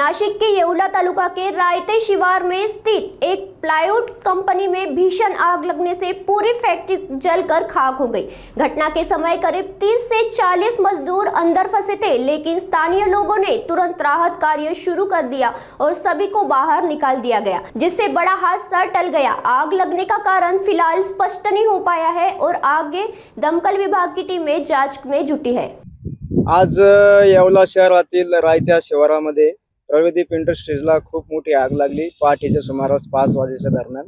नासिक के येवला तालुका के रायते शिवार में स्थित एक प्लाईवुड कंपनी में भीषण आग लगने से पूरी फैक्ट्री जलकर खाक हो गई। घटना के समय करीब 30 से 40 मजदूर अंदर फंसे थे, लेकिन स्थानीय लोगों ने तुरंत राहत कार्य शुरू कर दिया और सभी को बाहर निकाल दिया गया, जिससे बड़ा हादसा टल गया। आग लगने का कारण फिलहाल स्पष्ट नहीं हो पाया है और आगे दमकल विभाग की टीमें जांच में जुटी है। आज येवला शहरातील रायत्या शिवारामध्ये प्रवेदीप इंडस्ट्रीजला खूप मोठी आग लागली। पहाटेच्या सुमारास 5 वाजेच्या दरम्यान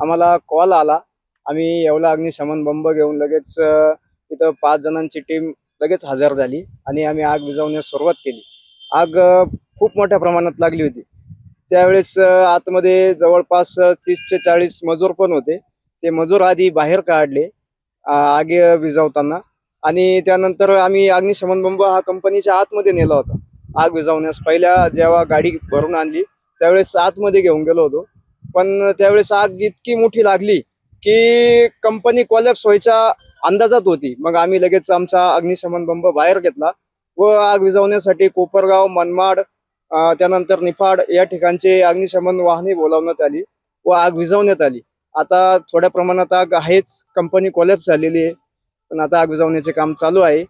आम्हाला कॉल आला। आम्ही येवला अग्निशमन बंब घेऊन लगेच इथं 5 जणांची टीम लगेच हजर झाली आणि आम्ही आग विझवण्यास सुरुवात केली। आग खूप मोठ्या प्रमाणात लागली होती। त्यावेळेस आतमध्ये जवळपास 30 ते 40 मजूर पण होते। ते मजूर आधी बाहेर काढले आग विझवताना आणि त्यानंतर आम्ही अग्निशमन बंब हा कंपनीच्या आतमध्ये नेला होता आग विझवण्यास। पहिल्या जेव्हा गाडी भरून आणली त्यावेळेस आतमध्ये घेऊन गेलो होतो, पण त्यावेळेस आग इतकी मोठी लागली की कंपनी कोलॅप्स व्हायच्या अंदाजात होती। मग आम्ही लगेच आमचा अग्निशमन बंब बाहेर घेतला व आग विझवण्यासाठी कोपरगाव, मनमाड, त्यानंतर निफाड या ठिकाणचे अग्निशमन वाहने बोलावण्यात आली व आग विझवण्यात आली। आता थोड्या प्रमाणात आग आहेच, कंपनी कोलॅप्स झालेली आहे, पण आता आग विझवण्याचे काम चालू आहे।